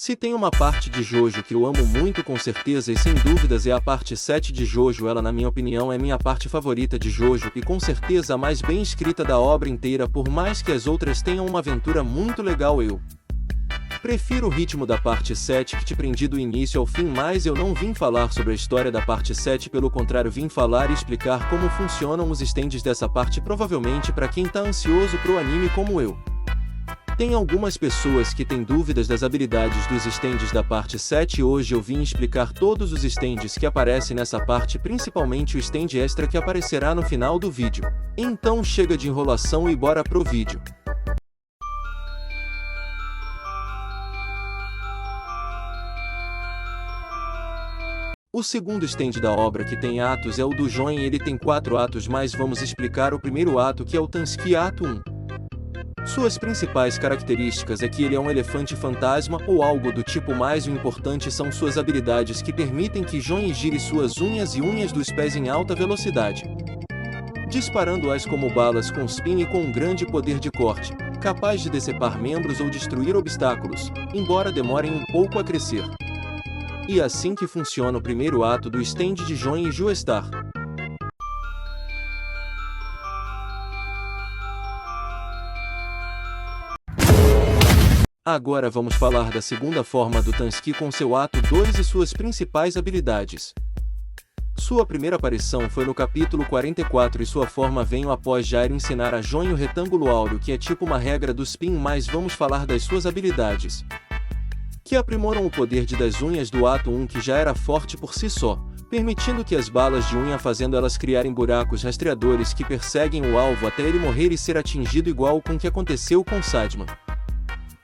Se tem uma parte de Jojo que eu amo muito com certeza e sem dúvidas é a parte 7 de Jojo, ela na minha opinião é minha parte favorita de Jojo e com certeza a mais bem escrita da obra inteira, por mais que as outras tenham uma aventura muito legal. Eu prefiro o ritmo da parte 7 que te prendi do início ao fim, mas eu não vim falar sobre a história da parte 7, pelo contrário vim falar e explicar como funcionam os stands dessa parte, provavelmente para quem tá ansioso pro anime como eu. Tem algumas pessoas que têm dúvidas das habilidades dos stands da parte 7 e hoje eu vim explicar todos os stands que aparecem nessa parte, principalmente o stand extra que aparecerá no final do vídeo. Então chega de enrolação e bora pro vídeo. O segundo stand da obra que tem atos é o do Join, ele tem 4 atos, mas vamos explicar o primeiro ato, que é o Tansky Ato 1. Suas principais características é que ele é um elefante fantasma ou algo do tipo, mas o importante são suas habilidades que permitem que Join gire suas unhas e unhas dos pés em alta velocidade, disparando-as como balas com spin e com um grande poder de corte, capaz de decepar membros ou destruir obstáculos, embora demorem um pouco a crescer. E é assim que funciona o primeiro ato do stand de Join e Joestar. Agora vamos falar da segunda forma do Tansky com seu ato 2 e suas principais habilidades. Sua primeira aparição foi no capítulo 44 e sua forma veio após Jairo ensinar a Join o retângulo áureo, que é tipo uma regra do spin, mas vamos falar das suas habilidades, que aprimoram o poder das unhas do ato 1, que já era forte por si só, permitindo que as balas de unha fazendo elas criarem buracos rastreadores que perseguem o alvo até ele morrer e ser atingido, igual com o que aconteceu com Sadman.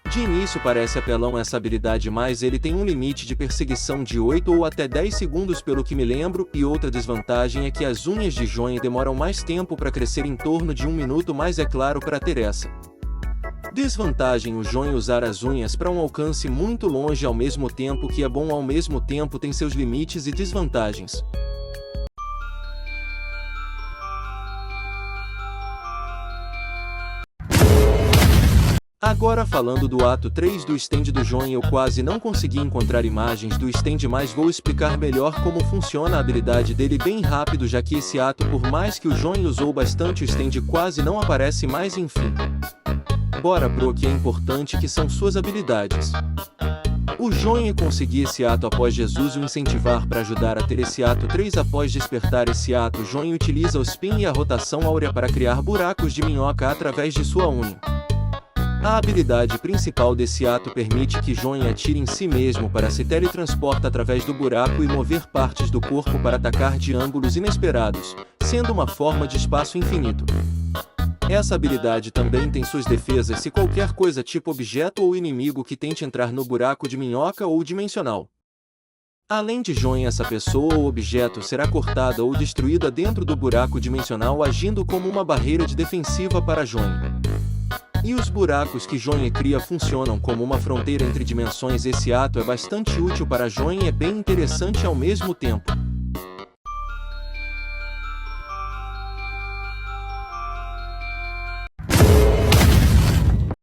De início parece apelão essa habilidade, mas ele tem um limite de perseguição de 8 ou até 10 segundos pelo que me lembro, e outra desvantagem é que as unhas de Join demoram mais tempo para crescer, em torno de 1 minuto, mas é claro, para ter essa desvantagem o Join usar as unhas para um alcance muito longe, ao mesmo tempo que é bom, ao mesmo tempo tem seus limites e desvantagens. Agora falando do ato 3 do stand do Join, eu quase não consegui encontrar imagens do stand, mas vou explicar melhor como funciona a habilidade dele bem rápido, já que esse ato, por mais que o Join usou bastante, o stand quase não aparece mais, enfim. Bora pro que é importante, que são suas habilidades. O Join conseguir esse ato após Jesus o incentivar para ajudar a ter esse ato 3. Após despertar esse ato, Join utiliza o spin e a rotação áurea para criar buracos de minhoca através de sua unha. A habilidade principal desse ato permite que Join atire em si mesmo para se teletransportar através do buraco e mover partes do corpo para atacar de ângulos inesperados, sendo uma forma de espaço infinito. Essa habilidade também tem suas defesas se qualquer coisa tipo objeto ou inimigo que tente entrar no buraco de minhoca ou dimensional. Além de Join, essa pessoa ou objeto será cortada ou destruída dentro do buraco dimensional, agindo como uma barreira de defensiva para Join. E os buracos que Join cria funcionam como uma fronteira entre dimensões. Esse ato é bastante útil para Join e é bem interessante ao mesmo tempo.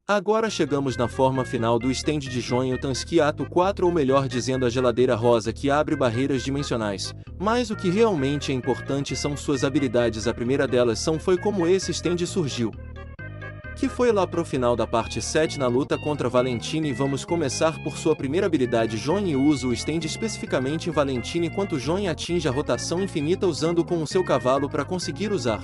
Agora chegamos na forma final do stand de Join, o Tansky Ato 4, ou melhor dizendo, a geladeira rosa que abre barreiras dimensionais. Mas o que realmente é importante são suas habilidades. A primeira delas foi como esse stand surgiu, que foi lá pro final da parte 7 na luta contra Valentine, e vamos começar por sua primeira habilidade. Join usa o stand especificamente em Valentine enquanto Join atinge a rotação infinita usando com o seu cavalo para conseguir usar.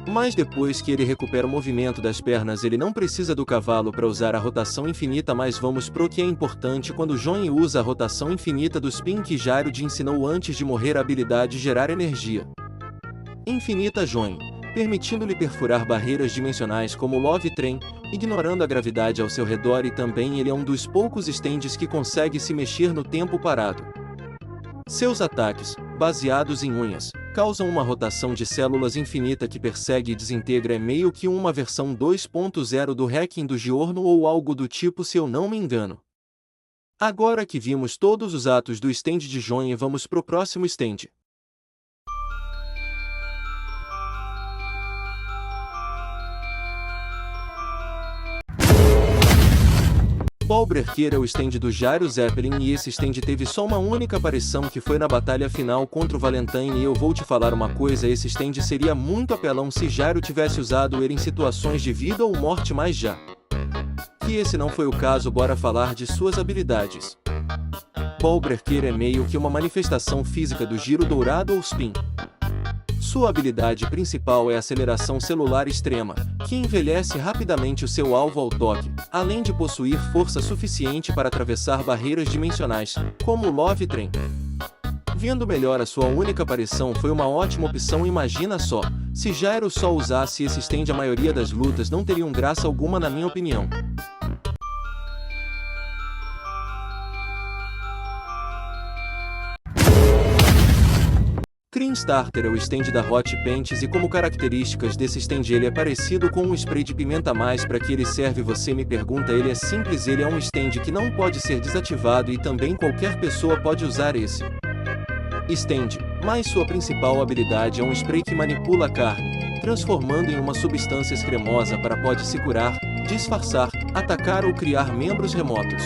Mas depois que ele recupera o movimento das pernas, ele não precisa do cavalo para usar a rotação infinita. Mas vamos pro que é importante quando Join usa a rotação infinita do spin que Jairo ensinou antes de morrer, a habilidade gerar energia infinita Join, permitindo-lhe perfurar barreiras dimensionais como Love Train, ignorando a gravidade ao seu redor, e também ele é um dos poucos stands que consegue se mexer no tempo parado. Seus ataques, baseados em unhas, causam uma rotação de células infinita que persegue e desintegra. É meio que uma versão 2.0 do hacking do Giorno ou algo do tipo, se eu não me engano. Agora que vimos todos os atos do stand de Join, vamos pro próximo stand. Ball Paul Breaker é o stand do Jairo Zeppelin e esse stand teve só uma única aparição que foi na batalha final contra o Valentine e eu vou te falar uma coisa, esse stand seria muito apelão se Jairo tivesse usado ele em situações de vida ou morte, mas já que esse não foi o caso, bora falar de suas habilidades. Paul Breaker é meio que uma manifestação física do giro dourado ou spin. Sua habilidade principal é a aceleração celular extrema, que envelhece rapidamente o seu alvo ao toque, além de possuir força suficiente para atravessar barreiras dimensionais, como o Love Train. Vendo melhor, a sua única aparição foi uma ótima opção. Imagina só, se Jairo só usasse esse stand, a maioria das lutas não teriam graça alguma na minha opinião. Cream Starter é o stand da Hot Paints e como características desse stand ele é parecido com um spray de pimenta, mais para que ele serve você me pergunta, ele é simples, ele é um stand que não pode ser desativado e também qualquer pessoa pode usar esse stand, mas sua principal habilidade é um spray que manipula a carne, transformando em uma substância cremosa para pode se curar, disfarçar, atacar ou criar membros remotos.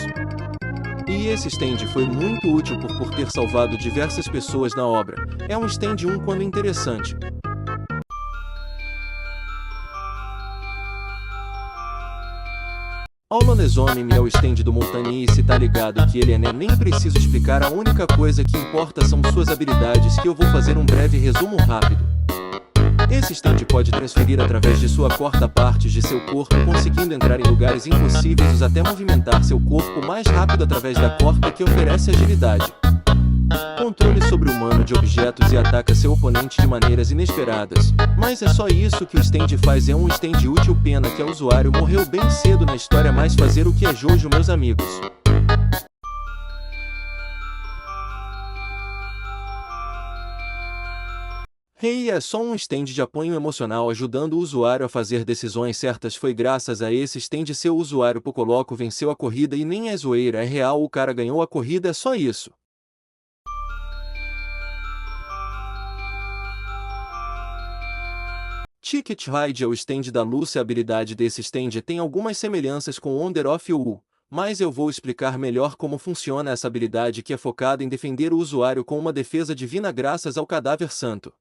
E esse stand foi muito útil por ter salvado diversas pessoas na obra. É um stand quando interessante. Holonesome é o stand do Montagne e se tá ligado que ele é nem preciso explicar, a única coisa que importa são suas habilidades, que eu vou fazer um breve resumo rápido. Esse stand pode transferir através de sua corta partes de seu corpo, conseguindo entrar em lugares impossíveis ou até movimentar seu corpo mais rápido através da corda, que oferece agilidade, controle sobre-humano de objetos e ataca seu oponente de maneiras inesperadas. Mas é só isso que o stand faz, é um stand útil, pena que o usuário morreu bem cedo na história, mas fazer o que é Jojo, meus amigos. Rei é só um stand de apoio emocional ajudando o usuário a fazer decisões certas. Foi graças a esse stand seu usuário Pocoloco venceu a corrida e nem é zoeira, é real, o cara ganhou a corrida, é só isso. Ticket Ride é o stand da Lucy. A habilidade desse stand tem algumas semelhanças com Wonder of Wool, mas eu vou explicar melhor como funciona essa habilidade, que é focada em defender o usuário com uma defesa divina graças ao cadáver santo,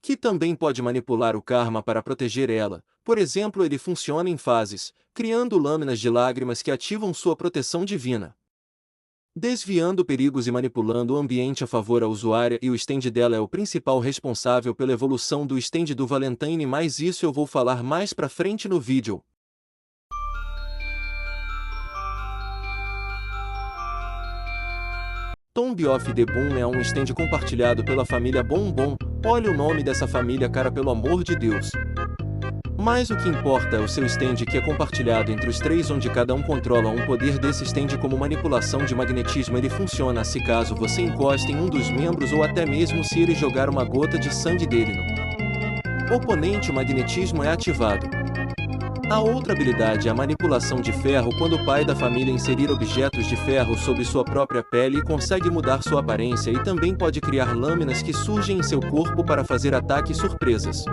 que também pode manipular o karma para proteger ela. Por exemplo, ele funciona em fases, criando lâminas de lágrimas que ativam sua proteção divina, desviando perigos e manipulando o ambiente a favor da usuária, e o stand dela é o principal responsável pela evolução do stand do Valentine, mas isso eu vou falar mais pra frente no vídeo. Tomb of the Boom é um stand compartilhado pela família Bombom. Olha o nome dessa família, cara, pelo amor de Deus. Mas o que importa é o seu stand, que é compartilhado entre os três, onde cada um controla um poder desse stand, como manipulação de magnetismo. Ele funciona se caso você encoste em um dos membros ou até mesmo se ele jogar uma gota de sangue dele no oponente, o magnetismo é ativado. A outra habilidade é a manipulação de ferro, quando o pai da família inserir objetos de ferro sobre sua própria pele e consegue mudar sua aparência, e também pode criar lâminas que surgem em seu corpo para fazer ataques surpresas.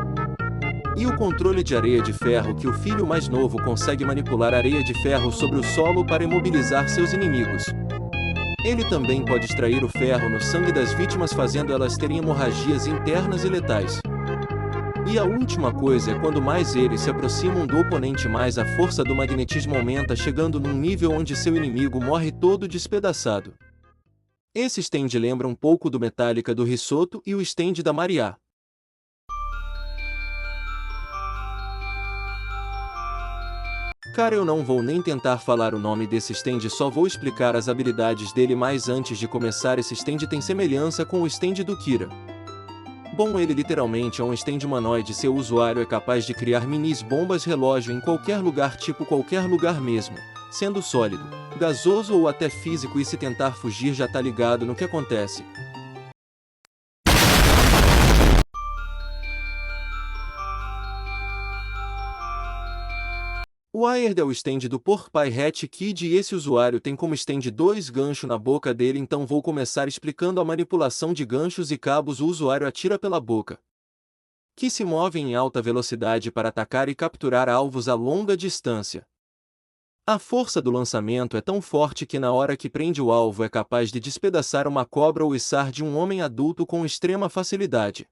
E o controle de areia de ferro, que o filho mais novo consegue manipular areia de ferro sobre o solo para imobilizar seus inimigos. Ele também pode extrair o ferro no sangue das vítimas, fazendo elas terem hemorragias internas e letais. E a última coisa é quando mais eles se aproximam do oponente, mais a força do magnetismo aumenta, chegando num nível onde seu inimigo morre todo despedaçado. Esse stand lembra um pouco do Metallica do Risotto e o stand da Maria. Cara, eu não vou nem tentar falar o nome desse stand, só vou explicar as habilidades dele, mas antes de começar, esse stand tem semelhança com o stand do Kira. Bom, ele literalmente é um stand humanoide. Seu usuário é capaz de criar minis bombas relógio em qualquer lugar, tipo qualquer lugar mesmo, sendo sólido, gasoso ou até físico, e se tentar fugir já tá ligado no que acontece. O Wired é o stand do Porcupine Hat Kid e esse usuário tem como stand 2 ganchos na boca dele, então vou começar explicando a manipulação de ganchos e cabos. O usuário atira pela boca, que se movem em alta velocidade para atacar e capturar alvos a longa distância. A força do lançamento é tão forte que na hora que prende o alvo é capaz de despedaçar uma cobra ou içar de um homem adulto com extrema facilidade.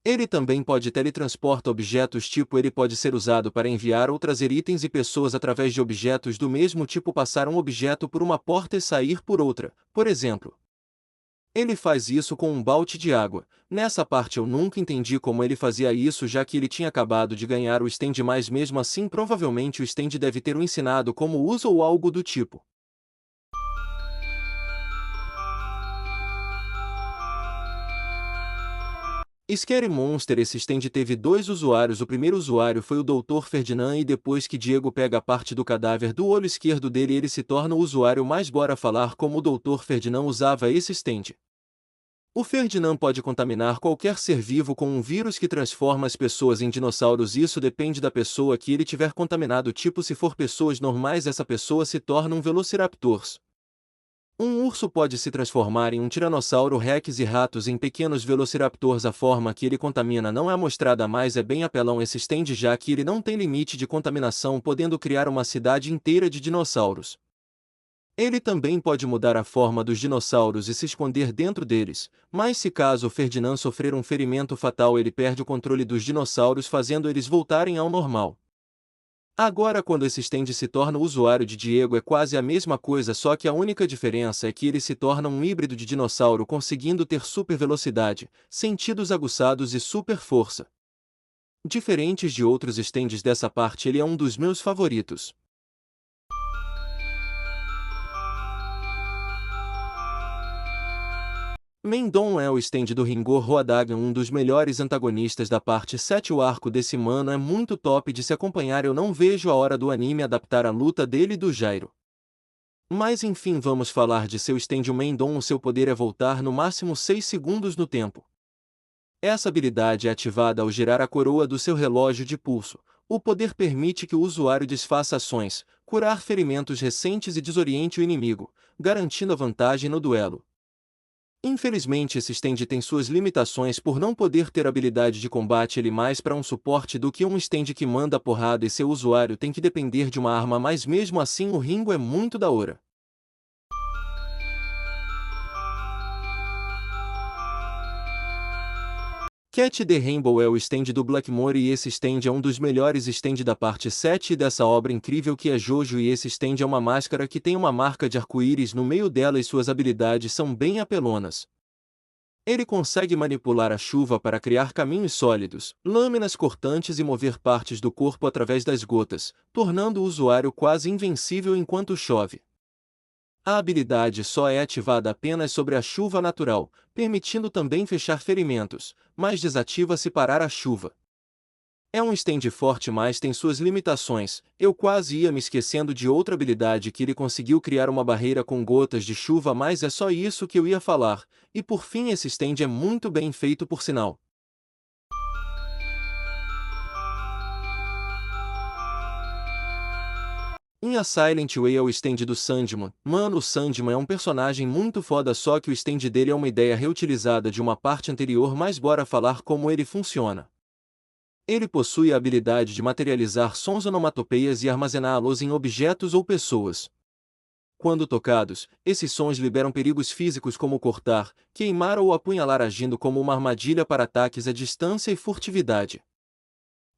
Ele também pode teletransportar objetos, tipo ele pode ser usado para enviar ou trazer itens e pessoas através de objetos do mesmo tipo, passar um objeto por uma porta e sair por outra, por exemplo. Ele faz isso com um balde de água. Nessa parte eu nunca entendi como ele fazia isso, já que ele tinha acabado de ganhar o stand, mas mesmo assim provavelmente o stand deve ter o ensinado como usa ou algo do tipo. Scary Monster. Esse stand teve dois usuários. O primeiro usuário foi o Dr. Ferdinand, e depois que Diego pega a parte do cadáver do olho esquerdo dele, ele se torna o usuário mais. Bora falar como o Dr. Ferdinand usava esse stand. O Ferdinand pode contaminar qualquer ser vivo com um vírus que transforma as pessoas em dinossauros. Isso depende da pessoa que ele tiver contaminado, tipo, se for pessoas normais essa pessoa se torna um Velociraptor. Um urso pode se transformar em um Tiranossauro Rex e ratos em pequenos Velociraptors. A forma que ele contamina não é mostrada, mas é bem apelão esse stand, já que ele não tem limite de contaminação, podendo criar uma cidade inteira de dinossauros. Ele também pode mudar a forma dos dinossauros e se esconder dentro deles, mas se caso o Ferdinand sofrer um ferimento fatal, ele perde o controle dos dinossauros, fazendo eles voltarem ao normal. Agora, quando esse stand se torna o usuário de Diego, é quase a mesma coisa, só que a única diferença é que ele se torna um híbrido de dinossauro, conseguindo ter super velocidade, sentidos aguçados e super força. Diferentes de outros stands dessa parte, ele é um dos meus favoritos. Mendon é o stand do Ringo Roadaga, um dos melhores antagonistas da parte 7. O arco desse mano é muito top de se acompanhar. Eu não vejo a hora do anime adaptar a luta dele e do Jairo. Mas enfim, vamos falar de seu stand. O Mendon, o seu poder é voltar no máximo 6 segundos no tempo. Essa habilidade é ativada ao girar a coroa do seu relógio de pulso. O poder permite que o usuário desfaça ações, curar ferimentos recentes e desoriente o inimigo, garantindo a vantagem no duelo. Infelizmente esse stand tem suas limitações por não poder ter habilidade de combate. Ele mais para um suporte do que um stand que manda porrada, e seu usuário tem que depender de uma arma, mas mesmo assim o Ringo é muito da hora. Cat the Rainbow é o stand do Blackmore, e esse stand é um dos melhores stand da parte 7 dessa obra incrível que é Jojo, e esse stand é uma máscara que tem uma marca de arco-íris no meio dela e suas habilidades são bem apelonas. Ele consegue manipular a chuva para criar caminhos sólidos, lâminas cortantes e mover partes do corpo através das gotas, tornando o usuário quase invencível enquanto chove. A habilidade só é ativada apenas sobre a chuva natural, permitindo também fechar ferimentos, mas desativa se parar a chuva. É um stand forte, mas tem suas limitações. Eu quase ia me esquecendo de outra habilidade que ele conseguiu criar, uma barreira com gotas de chuva, mas é só isso que eu ia falar. E por fim, esse stand é muito bem feito, por sinal. Em A Silent Way é o stand do Sandman. Mano, o Sandman é um personagem muito foda, só que o stand dele é uma ideia reutilizada de uma parte anterior, mas bora falar como ele funciona. Ele possui a habilidade de materializar sons onomatopeias e armazená-los em objetos ou pessoas. Quando tocados, esses sons liberam perigos físicos como cortar, queimar ou apunhalar, agindo como uma armadilha para ataques à distância e furtividade.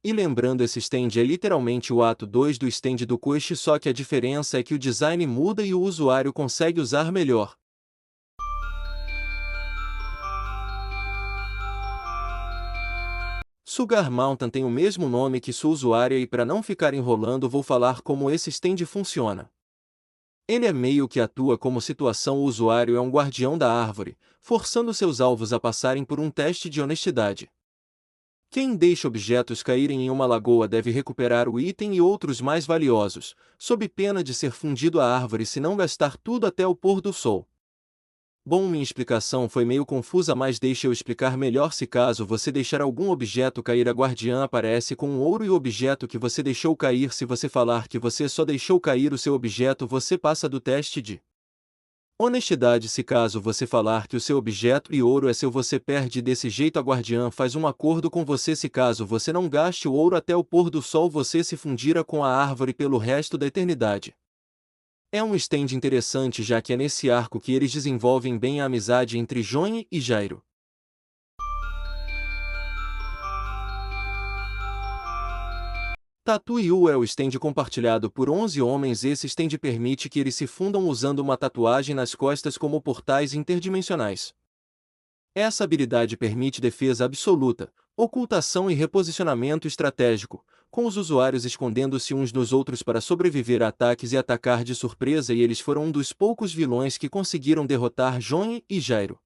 E lembrando, esse stand é literalmente o ato 2 do stand do Quest, só que a diferença é que o design muda e o usuário consegue usar melhor. Sugar Mountain tem o mesmo nome que sua usuária, e para não ficar enrolando vou falar como esse stand funciona. Ele é meio que atua como situação: o usuário é um guardião da árvore, forçando seus alvos a passarem por um teste de honestidade. Quem deixa objetos caírem em uma lagoa deve recuperar o item e outros mais valiosos, sob pena de ser fundido à árvore se não gastar tudo até o pôr do sol. Bom, minha explicação foi meio confusa, mas deixa eu explicar melhor. Se caso você deixar algum objeto cair, a guardiã aparece com um ouro e o objeto que você deixou cair. Se você falar que você só deixou cair o seu objeto, você passa do teste de Honestidade. Se caso você falar que o seu objeto e ouro é seu, você perde. Desse jeito a guardiã faz um acordo com você. Se caso você não gaste o ouro até o pôr do sol, você se fundirá com a árvore pelo resto da eternidade. É um stand interessante, já que é nesse arco que eles desenvolvem bem a amizade entre Join e Jairo. Tattoo é o stand compartilhado por 11 homens. Esse stand permite que eles se fundam usando uma tatuagem nas costas como portais interdimensionais. Essa habilidade permite defesa absoluta, ocultação e reposicionamento estratégico, com os usuários escondendo-se uns nos outros para sobreviver a ataques e atacar de surpresa, e eles foram um dos poucos vilões que conseguiram derrotar Join e Jairo.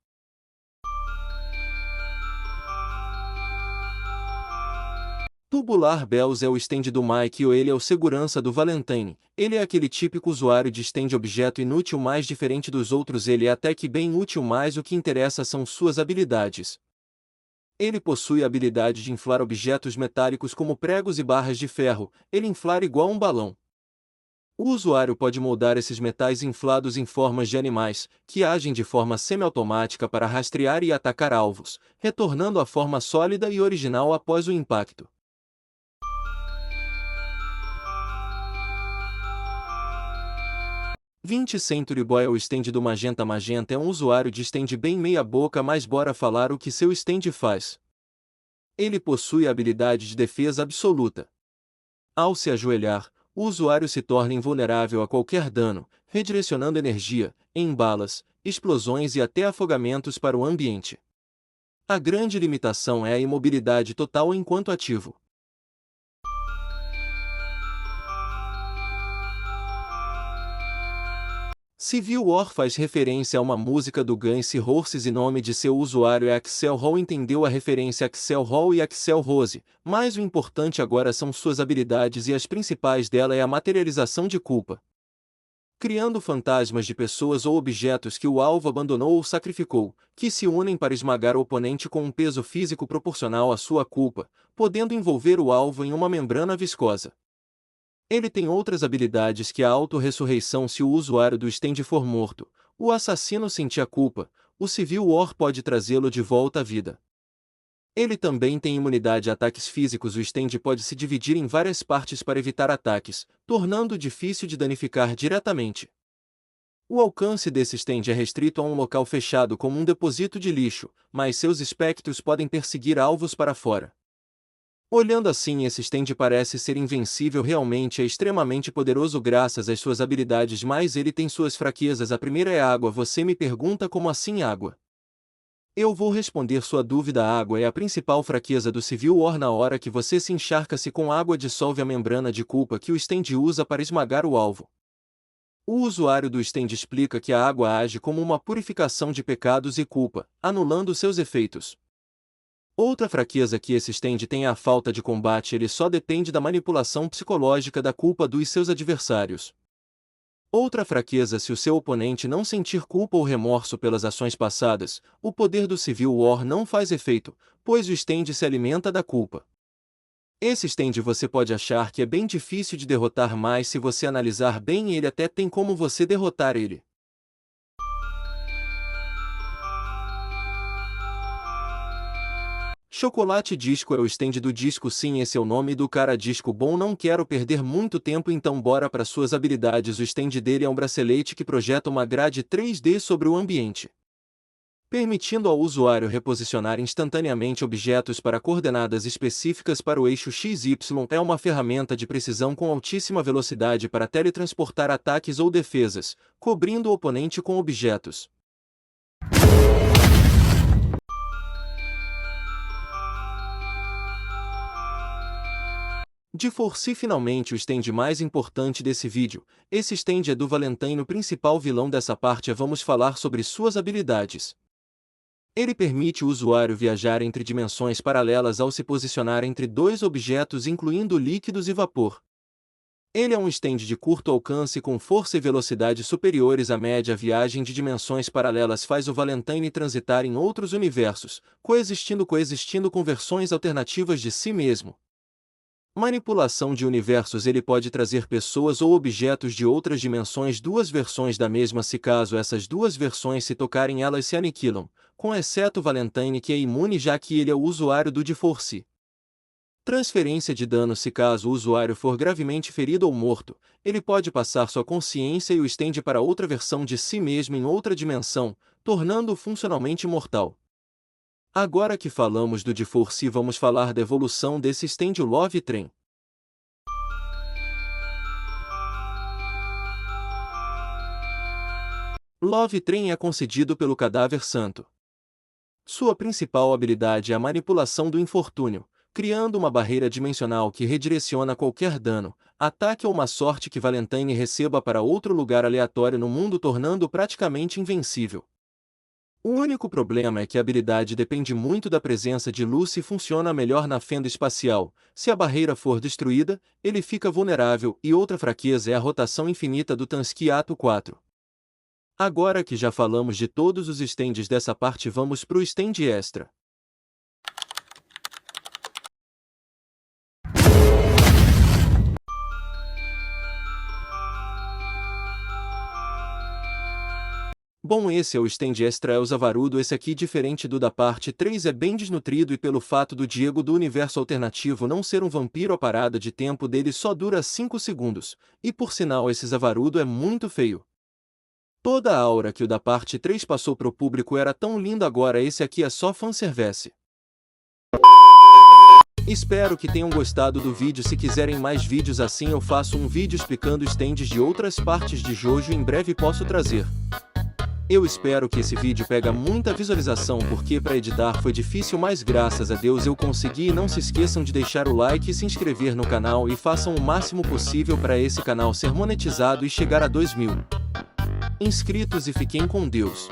Tubular Bells é o stand do Mike, ou ele é o segurança do Valentine. Ele é aquele típico usuário de stand objeto inútil, mais diferente dos outros. Ele é até que bem útil, mas o que interessa são suas habilidades. Ele possui a habilidade de inflar objetos metálicos como pregos e barras de ferro. Ele inflar igual um balão. O usuário pode moldar esses metais inflados em formas de animais, que agem de forma semiautomática para rastrear e atacar alvos, retornando à forma sólida e original após o impacto. 20 Century Boy é o stand do Magenta. Magenta é um usuário de stand bem meia boca, mas bora falar o que seu stand faz. Ele possui a habilidade de defesa absoluta. Ao se ajoelhar, o usuário se torna invulnerável a qualquer dano, redirecionando energia, em balas, explosões e até afogamentos para o ambiente. A grande limitação é a imobilidade total enquanto ativo. Civil War faz referência a uma música do Guns N' Roses e nome de seu usuário é Axel Hall. Entendeu a referência Axel Hall e Axel Rose, mas o importante agora são suas habilidades, e as principais dela é a materialização de culpa. Criando fantasmas de pessoas ou objetos que o alvo abandonou ou sacrificou, que se unem para esmagar o oponente com um peso físico proporcional à sua culpa, podendo envolver o alvo em uma membrana viscosa. Ele tem outras habilidades, que a auto-ressurreição. Se o usuário do stand for morto, o assassino sentir a culpa, o Civil War pode trazê-lo de volta à vida. Ele também tem imunidade a ataques físicos. O stand pode se dividir em várias partes para evitar ataques, tornando difícil de danificar diretamente. O alcance desse stand é restrito a um local fechado como um depósito de lixo, mas seus espectros podem perseguir alvos para fora. Olhando assim, esse stand parece ser invencível. Realmente é extremamente poderoso graças às suas habilidades, mas ele tem suas fraquezas. A primeira é a água. Você me pergunta como assim água? Eu vou responder sua dúvida. A água é a principal fraqueza do Civil War. Na hora que você se encharca-se com água, dissolve a membrana de culpa que o stand usa para esmagar o alvo. O usuário do stand explica que a água age como uma purificação de pecados e culpa, anulando seus efeitos. Outra fraqueza que esse stand tem é a falta de combate. Ele só depende da manipulação psicológica da culpa dos seus adversários. Outra fraqueza: se o seu oponente não sentir culpa ou remorso pelas ações passadas, o poder do Civil War não faz efeito, pois o stand se alimenta da culpa. Esse stand você pode achar que é bem difícil de derrotar, mas se você analisar bem, ele até tem como você derrotar ele. Chocolate Disco é o stand do disco. Sim, esse é o nome do cara. Disco bom. Não quero perder muito tempo, então bora para suas habilidades. O stand dele é um bracelete que projeta uma grade 3D sobre o ambiente, permitindo ao usuário reposicionar instantaneamente objetos para coordenadas específicas para o eixo XY. É uma ferramenta de precisão com altíssima velocidade para teletransportar ataques ou defesas, cobrindo o oponente com objetos. De Force. Finalmente o stand mais importante desse vídeo. Esse stand é do Valentine, o principal vilão dessa parte. Vamos falar sobre suas habilidades. Ele permite o usuário viajar entre dimensões paralelas ao se posicionar entre dois objetos, incluindo líquidos e vapor. Ele é um stand de curto alcance com força e velocidade superiores à média. A viagem de dimensões paralelas faz o Valentine transitar em outros universos, coexistindo com versões alternativas de si mesmo. Manipulação de universos. Ele pode trazer pessoas ou objetos de outras dimensões, duas versões da mesma. Se caso essas duas versões se tocarem, elas se aniquilam, com exceto Valentine, que é imune já que ele é o usuário do D-Force. Transferência de dano. Se caso o usuário for gravemente ferido ou morto, ele pode passar sua consciência e o estende para outra versão de si mesmo em outra dimensão, tornando-o funcionalmente mortal. Agora que falamos do D-Force, vamos falar da evolução desse stand, o Love Train. Love Train é concedido pelo Cadáver Santo. Sua principal habilidade é a manipulação do infortúnio, criando uma barreira dimensional que redireciona qualquer dano, ataque ou má sorte que Valentine receba para outro lugar aleatório no mundo, tornando-o praticamente invencível. O único problema é que a habilidade depende muito da presença de luz e funciona melhor na fenda espacial. Se a barreira for destruída, ele fica vulnerável, e outra fraqueza é a rotação infinita do Tansky Ato 4. Agora que já falamos de todos os stands dessa parte, vamos pro stand extra. Bom, esse é o stand extra Elsa Varudo. Esse aqui, diferente do da parte 3, é bem desnutrido, e pelo fato do Diego do universo alternativo não ser um vampiro, a parada de tempo dele só dura 5 segundos, e por sinal esse Zavarudo é muito feio. Toda a aura que o da parte 3 passou pro público era tão lindo, agora esse aqui é só fanservice. Espero que tenham gostado do vídeo. Se quiserem mais vídeos assim, eu faço um vídeo explicando stands de outras partes de Jojo, em breve posso trazer. Eu espero que esse vídeo pega muita visualização, porque para editar foi difícil, mas graças a Deus eu consegui. E não se esqueçam de deixar o like e se inscrever no canal, e façam o máximo possível para esse canal ser monetizado e chegar a 2.000 inscritos, e fiquem com Deus.